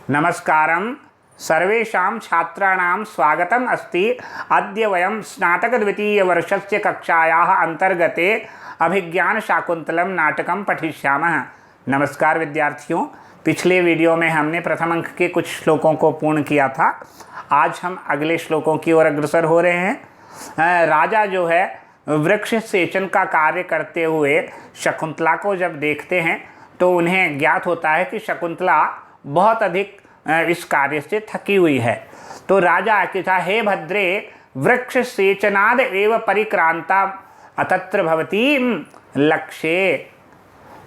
नमस्कारं सर्वेषां छात्राणां स्वागतम् अस्ति। अद्य वयं स्नातकद्वितीयवर्षस्य कक्षायाः अन्तर्गते अभिज्ञानशाकुन्तलं नाटकं पठिष्यामः। नमस्कार विद्यार्थियों, पिछले वीडियो में हमने प्रथम अंक के कुछ श्लोकों को पूर्ण किया था। आज हम अगले श्लोकों की ओर अग्रसर हो रहे हैं। राजा जो है वृक्ष सेचन का कार्य करते हुए शकुंतला को जब देखते हैं तो उन्हें ज्ञात होता है कि शकुंतला बहुत अधिक इस कार्य से थकी हुई है। तो राजा कहता, हे भद्रे वृक्ष सेचनाद एव परिक्रांता अतत्र भवती लक्ष्ये।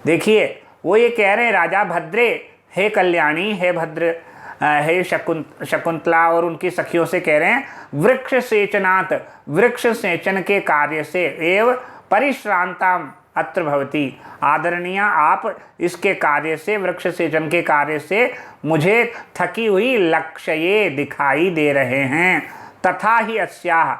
देखिए वो ये कह रहे हैं, राजा भद्रे, हे कल्याणी, हे भद्र, हे शकुंतला और उनकी सखियों से कह रहे हैं, वृक्ष सेचनात्, वृक्ष सेचन के कार्य से, एव परिश्रांता अत्र भवती, आदरणीय आप इसके कार्य से, वृक्ष सेचन के कार्य से मुझे थकी हुई लक्ष्ये दिखाई दे रहे हैं। तथा ही अस्याह,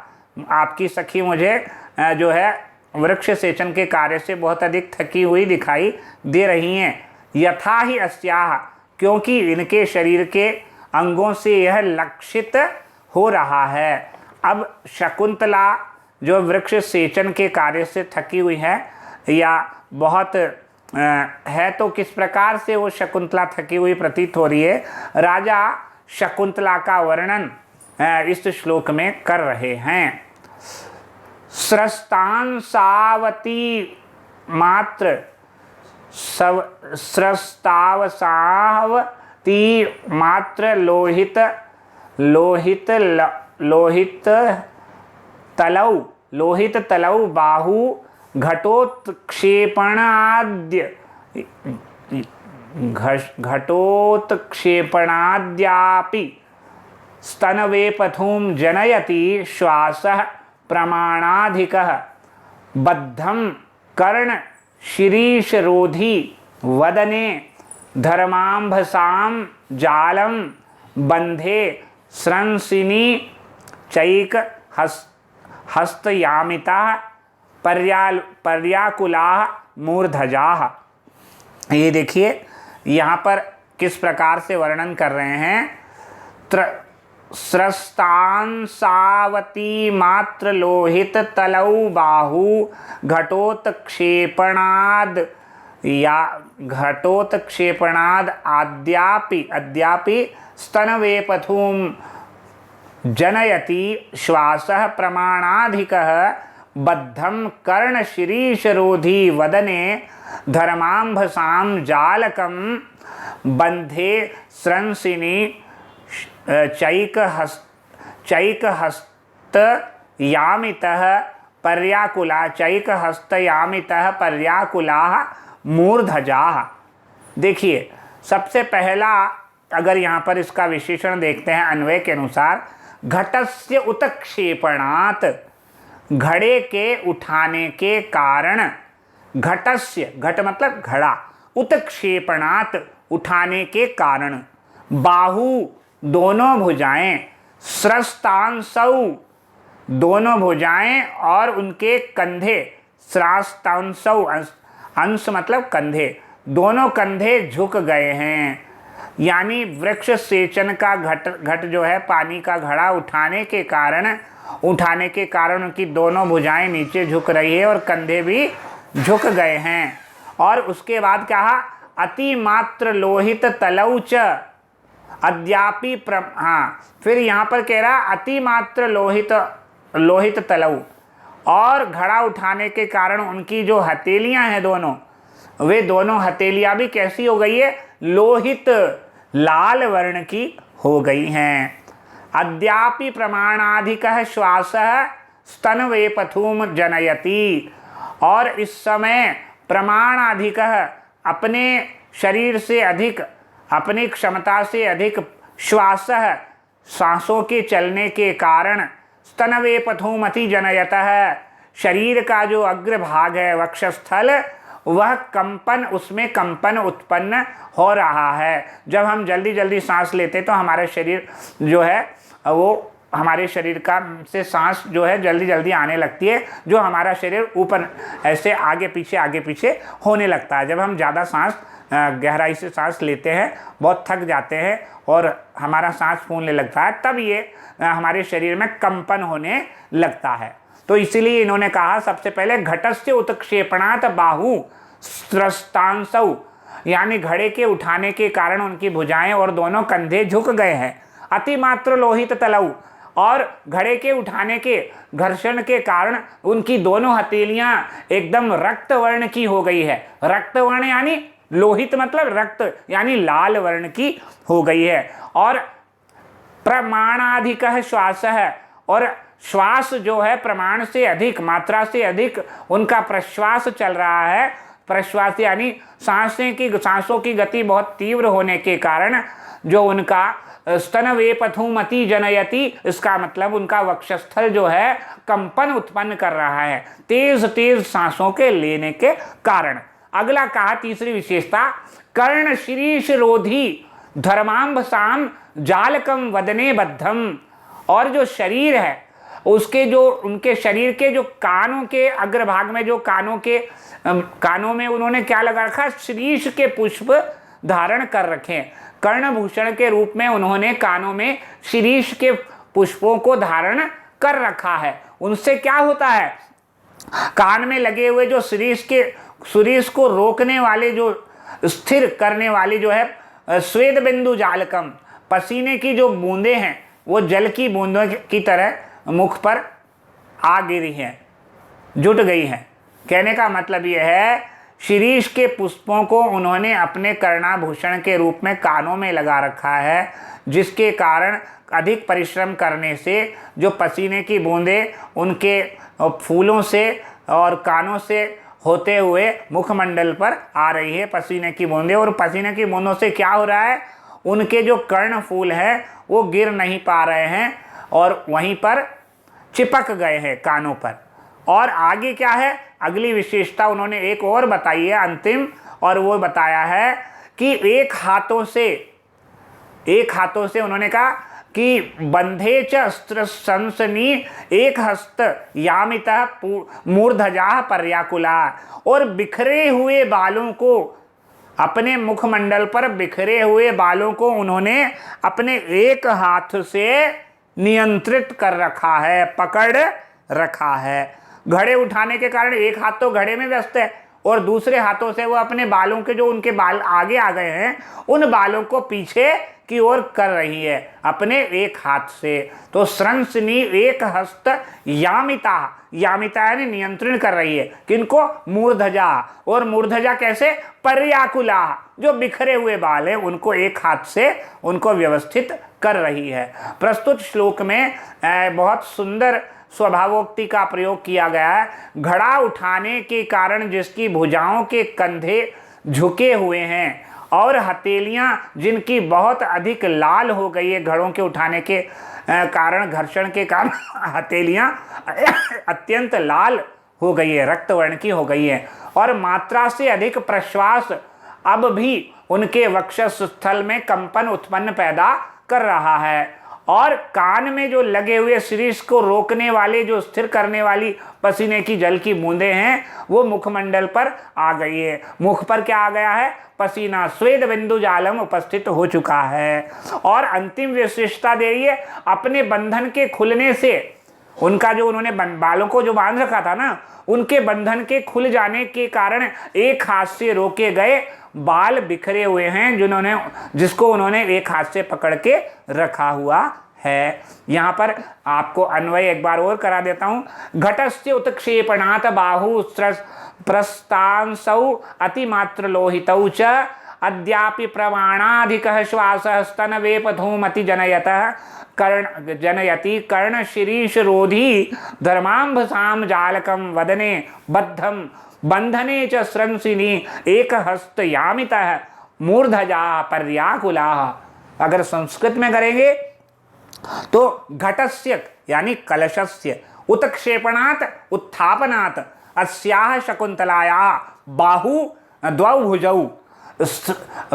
आपकी सखी मुझे जो है वृक्ष सेचन के कार्य से बहुत अधिक थकी हुई दिखाई दे रही हैं। यथा ही अस्याह, क्योंकि इनके शरीर के अंगों से यह लक्षित हो रहा है। अब शकुंतला जो वृक्ष सेचन के कार्य से थकी हुई है या बहुत है, तो किस प्रकार से वो शकुंतला थकी हुई प्रतीत हो रही है, राजा शकुंतला का वर्णन इस श्लोक में कर रहे हैं। स्रस्तान सावती मात्र स्रस्तावसावती मात्र लोहित तलौ बाहु घटोत्क्षेपणाद्यापि स्तनवेपथुं जनयति श्वासः प्रमाणाधिकः बद्धं कर्ण शिरीषरोधी वदने धर्माम्भसां जालं बंधे स्रंसिनी चैक हस्तयामिता पर्याकुला मूर्धजाः। ये देखिए यहाँ पर किस प्रकार से वर्णन कर रहे हैं। स्रस्तान सावती मात्र लोहित तलौ बाहु घटोत्क्षेपणाद अद्यापि स्तनवेपथुं जनयति श्वासः प्रमाणाधिकः बद्धं कर्णशिरीषरोधी वदने धर्माम्भसां जालकं बंधे स्रंसिनी चैकहस्तयामितः पर्याकुलाः मूर्धजाः। देखिए सबसे पहला अगर यहाँ पर इसका विशेषण देखते हैं अन्वय के अनुसार, घटस्य उत्क्षेपणात्, घड़े के उठाने के कारण, घटस्य, घट मतलब घड़ा, उत्क्षेपणात् उठाने के कारण, बाहु दोनों भुजाएं, स्रस्तांसौ दोनों भुजाएं और उनके कंधे, स्रास्तांसौ अंश मतलब कंधे, दोनों कंधे झुक गए हैं। यानी वृक्ष सेचन का घट जो है पानी का घड़ा उठाने के कारण उनकी दोनों भुजाएं नीचे झुक रही है और कंधे भी झुक गए हैं। और उसके बाद कहा, अति मात्र लोहित तलौ च अद्यापि फिर यहाँ पर कह रहा अति मात्र लोहित तलौ, और घड़ा उठाने के कारण उनकी जो हथेलियां हैं दोनों, वे दोनों हथेलियां भी कैसी हो गई है, लोहित लाल वर्ण की हो गई हैं। अद्यापि प्रमाणाधिकः श्वासः स्तनवेपथुं जनयति, और इस समय प्रमाणाधिकः अपने शरीर से अधिक, अपनी क्षमता से अधिक, श्वासः सांसों के चलने के कारण, स्तनवेपथुं अति जनयतः शरीर का जो अग्रभाग है वक्षस्थल, वह कंपन, उसमें कंपन उत्पन्न हो रहा है। जब हम जल्दी जल्दी सांस लेते तो हमारा शरीर जो है वो, हमारे शरीर का से सांस जो है जल्दी जल्दी आने लगती है, जो हमारा शरीर ऊपर ऐसे आगे पीछे होने लगता है। जब हम ज़्यादा सांस गहराई से सांस लेते हैं, बहुत थक जाते हैं और हमारा सांस फूलने लगता है, तब ये हमारे शरीर में कंपन होने लगता है। तो इसीलिए इन्होंने कहा सबसे पहले घटस्य उत्क्षेपणात् बाहु स्रष्टांसौ, यानी घड़े के उठाने के कारण उनकी भुजाएं और दोनों कंधे झुक गए हैं। अतिमात्र लोहित तलऊ, और घड़े के उठाने के घर्षण के कारण उनकी दोनों हथेलियां एकदम रक्त वर्ण की हो गई है। रक्त वर्ण यानी लोहित मतलब रक्त, यानी लाल वर्ण की हो गई है। और प्रमाणाधिक श्वास है, और श्वास जो है प्रमाण से अधिक, मात्रा से अधिक उनका प्रश्वास चल रहा है। प्रश्वास यानी सांसों की गति बहुत तीव्र होने के कारण जो उनका स्तन वेपथुमति जनयति, इसका मतलब उनका वक्षस्थल जो है कंपन उत्पन्न कर रहा है तेज तेज सांसों के लेने के कारण। अगला कहा तीसरी विशेषता, कर्ण शीरीष रोधी धर्मांबसाम जालकम वदने बद्धम, और जो शरीर है उसके जो उनके शरीर के जो कानों के अग्रभाग में, जो कानों में उन्होंने क्या लगा रखा, शीरीष के पुष्प धारण कर रखे। कर्णभूषण के रूप में उन्होंने कानों में शीरीष के पुष्पों को धारण कर रखा है। उनसे क्या होता है, कान में लगे हुए जो शीरीष को रोकने वाले, जो स्थिर करने वाली जो है स्वेद बिंदु जालकम, पसीने की जो बूंदें हैं वो जल की बूंदों की तरह मुख पर आ गिरी हैं, जुट गई हैं। कहने का मतलब यह है, शीरीष के पुष्पों को उन्होंने अपने कर्णाभूषण के रूप में कानों में लगा रखा है, जिसके कारण अधिक परिश्रम करने से जो पसीने की बूंदें उनके फूलों से और कानों से होते हुए मुखमंडल पर आ रही है पसीने की बूंदें, और पसीने की बूंदों से क्या हो रहा है, उनके जो कर्णफूल हैं वो गिर नहीं पा रहे हैं और वहीं पर चिपक गए हैं कानों पर। और आगे क्या है, अगली विशेषता उन्होंने एक और बताई है अंतिम, और वो बताया है कि एक हाथों से उन्होंने कहा कि बंधे च अस्त्र संसनी एक हस्त यामिता मूर्धजा पर्याकुला, और बिखरे हुए बालों को, अपने मुखमंडल पर बिखरे हुए बालों को उन्होंने अपने एक हाथ से नियंत्रित कर रखा है, पकड़ रखा है। घड़े उठाने के कारण एक हाथ तो घड़े में व्यस्त है और दूसरे हाथों से वो अपने बालों के, जो उनके बाल आगे आ गए हैं, उन बालों को पीछे की ओर कर रही है अपने एक हाथ से। तो स्रंसनी एक हस्त यामिता, यामिता यानी नियंत्रण कर रही है किनको, मूर्धजा, और मूर्धजा कैसे, पर्याकुला, जो बिखरे हुए बाल हैं उनको एक हाथ से उनको व्यवस्थित कर रही है। प्रस्तुत श्लोक में बहुत सुंदर स्वभावोक्ति का प्रयोग किया गया है। घड़ा उठाने के कारण जिसकी भुजाओं के कंधे झुके हुए हैं और हथेलियां जिनकी बहुत अधिक लाल हो गई है, घड़ों के उठाने के कारण, घर्षण के कारण हथेलियां अत्यंत लाल हो गई है, रक्त वर्ण की हो गई है, और मात्रा से अधिक प्रश्वास अब भी उनके वक्षस्थल में कंपन उत्पन्न पैदा कर रहा है। और कान में जो लगे हुए शीरीष को रोकने वाले, जो स्थिर करने वाली पसीने की जल की बूंदें हैं, वो मुखमंडल पर आ गई है। मुख पर क्या आ गया है, पसीना, स्वेद बिंदु जालम उपस्थित हो चुका है। और अंतिम विशेषता दे रही है, अपने बंधन के खुलने से, उनका जो उन्होंने बालों को जो बांध रखा था ना, उनके बंधन के खुल जाने के कारण एक हाथ से रोके गए बाल बिखरे हुए हैं, जिसको उन्होंने एक हाथ से पकड़ के रखा हुआ है। यहाँ पर आपको अन्वय एक बार और करा देता हूँ। घटस्य उत्क्षेपणात् बाहु प्रस्तांसौ अतिमात्र लोहितौ च अद्यापि प्रमाणाधिकः श्वासः स्तनवेपधूमति जनयति कर्ण शीरीष रोधी धर्मांभसाम जालकम वदने बद्धम बंधने च स्रंसिनी एक हस्त यामितः मूर्धजा पर्याकुला। अगर संस्कृत में करेंगे तो घटस्य यानी कलशस्य उत्क्षेपणात् उत्थापनात् अस्याः शकुंतलायाः बाहु द्वौ भुजौ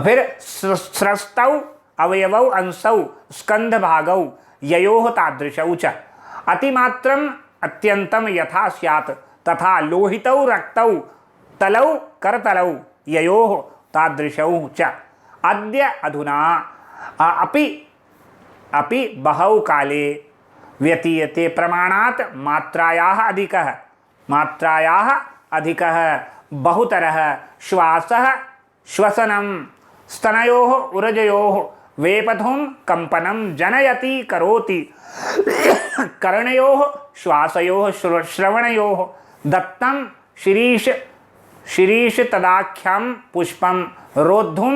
फिर स्रस्तौ अवयवौ अंशौ स्कंध भागौ ययोः तादृशौ च अतिमात्रम अत्यंतम यथा स्यात् तथा लोहितौ रक्तौ तलौ करतलौ ययोः तादृशौ च अद्य अधुना अपि बहौ काले व्यतीयते प्रमाणात् मात्रायाः अधिकः बहुतरः श्वासः श्वसनं स्तनयोः उरजयोः वेपथुं कंपनं जनयति करोति कर्णयोः श्वासयोः श्रवणयोः दत्तं शिरीष तदाख्यं पुष्पं रोद्धुं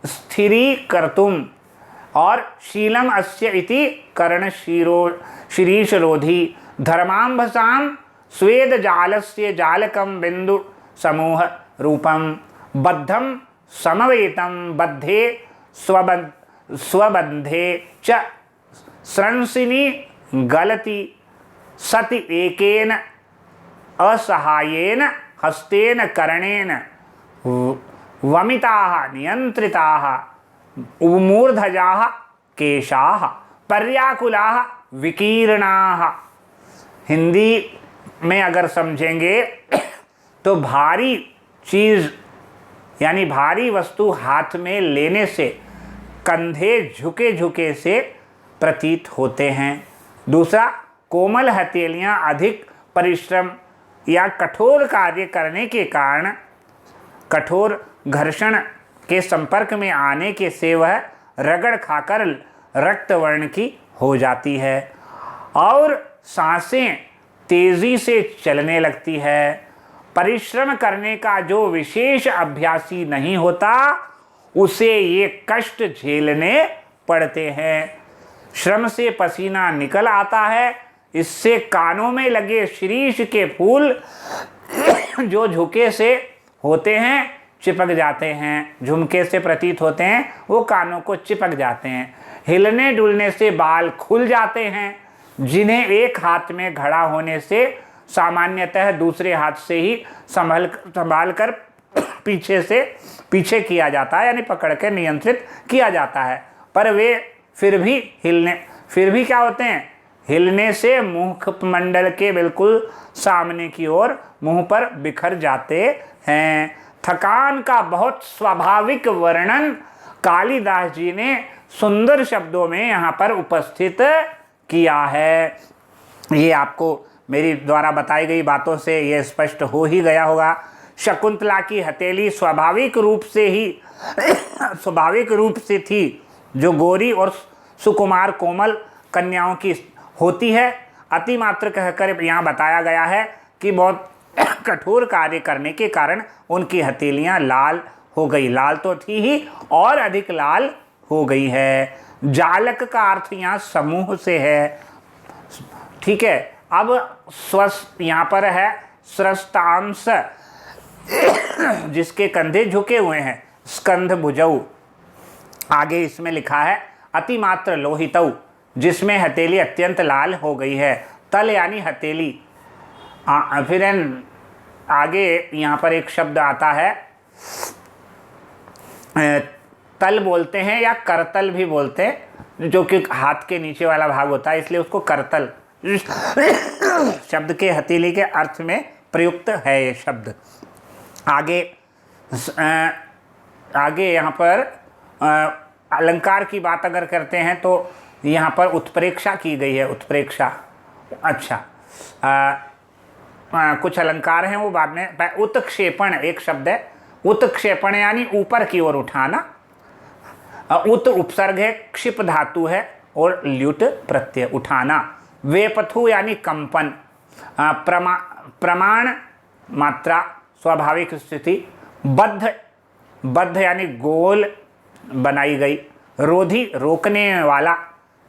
स्थिरीकर्तुं और शीलम अस्य इति कर्ण शिरीषरोधी धर्मांभसां स्वेद जालस्य जालकं बिंदु समूह रूपं बद्धं समवेतं बद्धे स्वबंधे च स्रंसिनी गलति सति एकेन असहायेन हस्तेन करणेन वमिताः नियंत्रिताः मूर्धजाः केशाः पर्याकुलाः विकीर्णाः। हिंदी में अगर समझेंगे तो भारी चीज़ यानी भारी वस्तु हाथ में लेने से कंधे झुके झुके से प्रतीत होते हैं। दूसरा, कोमल हथेलियाँ अधिक परिश्रम या कठोर कार्य करने के कारण कठोर घर्षण के संपर्क में आने के से वह रगड़ खाकर रक्त वर्ण की हो जाती है और सांसें तेजी से चलने लगती है। परिश्रम करने का जो विशेष अभ्यासी नहीं होता उसे ये कष्ट झेलने पड़ते हैं। श्रम से पसीना निकल आता है, इससे कानों में लगे शीरीष के फूल जो झुके से होते हैं चिपक जाते हैं, झुमके से प्रतीत होते हैं, वो कानों को चिपक जाते हैं। हिलने डुलने से बाल खुल जाते हैं, जिन्हें एक हाथ में घड़ा होने से सामान्यतः दूसरे हाथ से ही संभाल कर पीछे किया जाता है, यानी पकड़ के नियंत्रित किया जाता है। पर वे फिर भी क्या होते हैं, हिलने से मुखमंडल के बिल्कुल सामने की ओर मुंह पर बिखर जाते हैं। थकान का बहुत स्वाभाविक वर्णन कालिदास जी ने सुंदर शब्दों में यहाँ पर उपस्थित किया है। ये आपको मेरी द्वारा बताई गई बातों से ये स्पष्ट हो ही गया होगा। शकुंतला की हथेली स्वाभाविक रूप से थी, जो गोरी और सुकुमार कोमल कन्याओं की होती है। अतिमात्र कहकर यहाँ बताया गया है कि बहुत कठोर कार्य करने के कारण उनकी हथेलियाँ लाल हो गई, लाल तो थी ही और अधिक लाल हो गई है। जालक का अर्थ यहाँ समूह से है, ठीक है। अब स्वस्थ यहाँ पर है स्रस्तांश, जिसके कंधे झुके हुए हैं, स्कंध भुजौ। आगे इसमें लिखा है अतिमात्र लोहितौ, जिसमें हथेली अत्यंत लाल हो गई है। तल यानी हथेली। फिर आगे यहाँ पर एक शब्द आता है, तल बोलते हैं या करतल भी बोलते हैं, जो कि हाथ के नीचे वाला भाग होता है, इसलिए उसको करतल शब्द के हथेली के अर्थ में प्रयुक्त है ये शब्द। आगे यहाँ पर अलंकार की बात अगर करते हैं तो यहाँ पर उत्प्रेक्षा की गई है, उत्प्रेक्षा। अच्छा, कुछ अलंकार हैं वो बाद में। उत्क्षेपण एक शब्द है, उत्क्षेपण यानी ऊपर की ओर उठाना। उत उपसर्ग है, क्षिप धातु है और ल्युट प्रत्यय उठाना। वेपथु यानी कंपन, प्रमाण मात्रा स्वाभाविक स्थिति। बद्ध यानी गोल बनाई गई। रोधी रोकने वाला।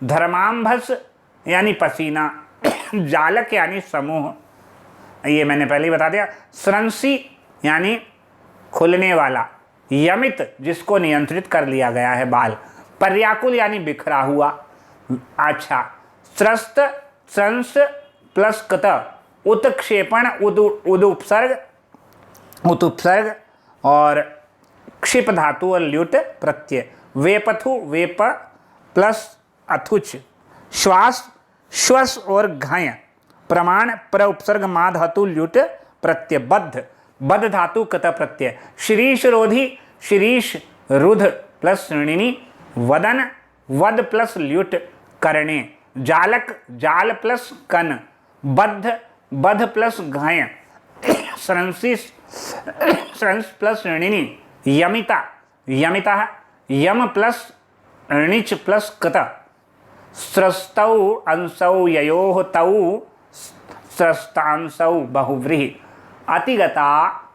धर्मांभस यानी पसीना। जालक यानी समूह, ये मैंने पहले ही बता दिया। स्रंसी यानी खुलने वाला। यमित जिसको नियंत्रित कर लिया गया है, बाल। पर्याकुल यानी बिखरा हुआ। अच्छा, स्रस्त स्रंस प्लस कत, उत्क्षेपण उदुपसर्ग और क्षिप धातु और ल्युट प्रत्यय। वेपथु वेप प्लस अथुच, श्वास श्वस और घय। प्रमाण प्र उपसर्ग मा धातु ल्युट प्रत्यय। बद्ध बद धातु कत प्रत्यय, शीरीष रोधी, शीरीष रुध प्लस ऋणिनी, वदन वद प्लस ल्युट करणे, जालक जाल प्लस कन, बद्ध बध प्लस घय, स्रंसी स्रंस प्लस ऋणिनी, यमिता यमिता यम प्लस ऋणिच प्लस कत, स्रस्तौ अंसौ ययोः तौ स्रस्तांसौ बहुव्रीहि, अतिगता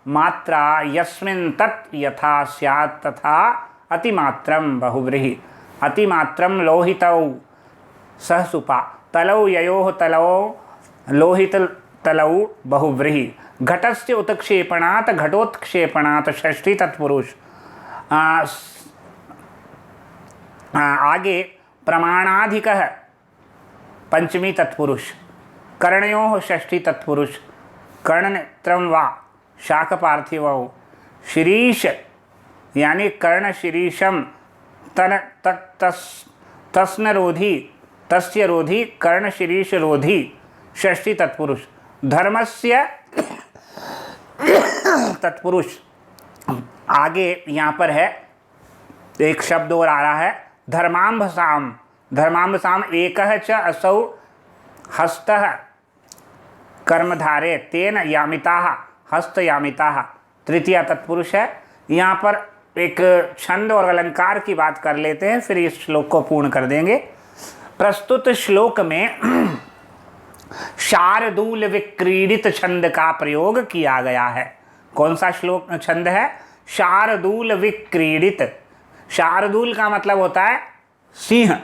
मात्रा यस्मिन् तत् यथा स्यात् तथा अतिमात्रं बहुव्रीहि, अतिमात्रं लोहितौ सहसुपा, तलौ ययोः तलौ लोहित तलौ बहुव्रीहि, घटस्य उत्क्षेपणात् घटोत्क्षेपणात् षष्ठी तत्पुरुष। आगे प्रमाणाधिकः पंचमी तत्पुरुष, कर्णयोः षष्ठी तत्पुरुष, कर्णनेत्रं वा शाक पार्थिवौ, शीरीष यानी कर्ण शीरीषम, तन तस्न रोधी, तस्य रोधी, कर्ण शीरीष रोधी, षष्ठी तत्पुरुष। धर्मस्य तत्पुरुष आगे यहाँ पर है, एक शब्द और आ रहा है, धर्मांभसाम, धर्मांभसाम एकः च असौ हस्तः कर्मधारे तेन यामिताः हस्तयामिताः, तृतीया तत्पुरुष है। यहाँ पर एक छंद और अलंकार की बात कर लेते हैं, फिर इस श्लोक को पूर्ण कर देंगे। प्रस्तुत श्लोक में शार्दूल विक्रीडित छंद का प्रयोग किया गया है। कौन सा श्लोक छंद है? शार्दूल विक्रीडित। शार्दूल का मतलब होता है सिंह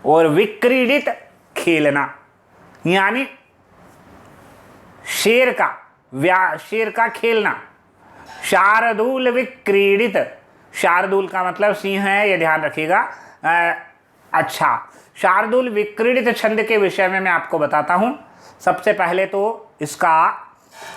और विक्रीडित खेलना, यानी शेर का खेलना। शार्दूल विक्रीडित, शार्दूल का मतलब सिंह है, ये ध्यान रखिएगा। अच्छा, शार्दूल विक्रीडित छंद के विषय में मैं आपको बताता हूँ। सबसे पहले तो इसका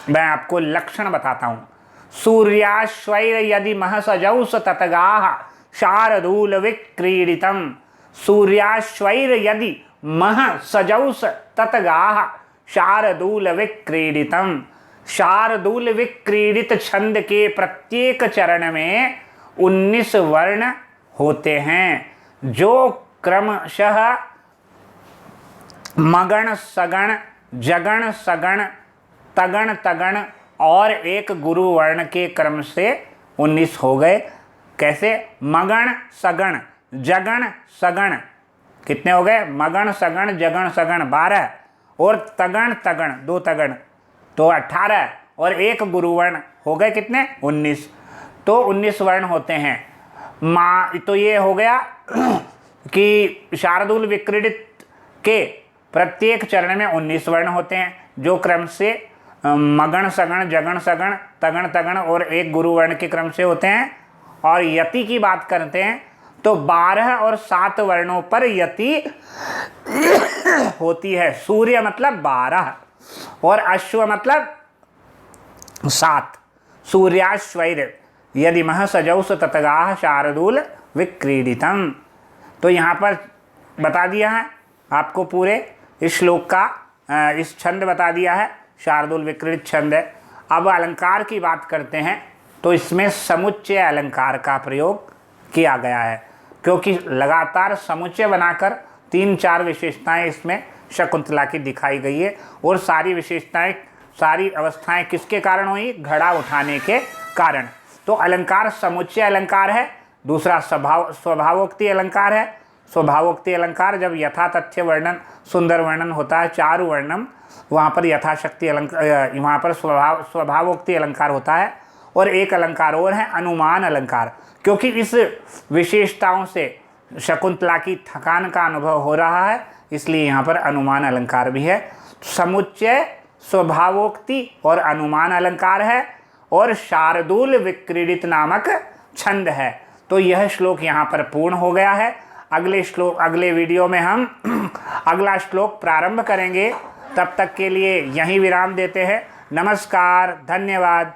मैं आपको लक्षण बताता हूँ। सूर्याश्वैर यदि महसजौस ततगाः शार्दूल विक्रीडितम्, सूर्याश्वैर यदि महसजौस ततगाः शार्दूल विक्रीडितम्। शार्दूल विक्रीडित छंद के प्रत्येक चरण में 19 वर्ण होते हैं, जो क्रमशः मगण सगण, जगण सगण, तगण तगण और एक गुरु वर्ण के क्रम से 19 हो गए। कैसे? मगण सगण, जगण सगण, कितने हो गए? मगण सगण जगण सगण 12, और तगण तगण 2 तगण तो 18, और एक गुरु वर्ण हो गए कितने? 19। तो 19 वर्ण होते हैं। तो ये हो गया कि शार्दूल विक्रीडित के प्रत्येक चरण में 19 वर्ण होते हैं, जो क्रम से मगण सगण, जगण सगण, तगण तगण और एक गुरु वर्ण के क्रम से होते हैं। और यति की बात करते हैं तो 12 और 7 वर्णों पर यति होती है। सूर्य मतलब 12 और अश्व मतलब 7। सूर्याश्वैर यदि महसजौस ततगाः शार्दूल विक्रीडितम्। तो यहाँ पर बता दिया है आपको पूरे इस श्लोक का इस छंद बता दिया है, शार्दूल विक्रीडित छंद है। अब अलंकार की बात करते हैं तो इसमें समुच्चय अलंकार का प्रयोग किया गया है, क्योंकि लगातार समुच्चय बनाकर 3-4 विशेषताएं इसमें शकुंतला की दिखाई गई है। और सारी विशेषताएं, सारी अवस्थाएं किसके कारण हुई? घड़ा उठाने के कारण। तो अलंकार समुच्चय अलंकार है। दूसरा स्वभावोक्ति अलंकार है। स्वभावोक्ति अलंकार जब यथा तथ्य वर्णन, सुंदर वर्णन होता है, चारु वर्णम, वहाँ पर यथाशक्ति अलंकार, वहाँ पर स्वभावोक्ति अलंकार होता है। और एक अलंकार और है अनुमान अलंकार, क्योंकि इस विशेषताओं से शकुंतला की थकान का अनुभव हो रहा है, इसलिए यहाँ पर अनुमान अलंकार भी है। समुच्चय, स्वभावोक्ति और अनुमान अलंकार है, और शार्दूल विक्रीडित नामक छंद है। तो यह श्लोक यहाँ पर पूर्ण हो गया है। अगले वीडियो में हम अगला श्लोक प्रारंभ करेंगे। तब तक के लिए यहीं विराम देते हैं। नमस्कार, धन्यवाद।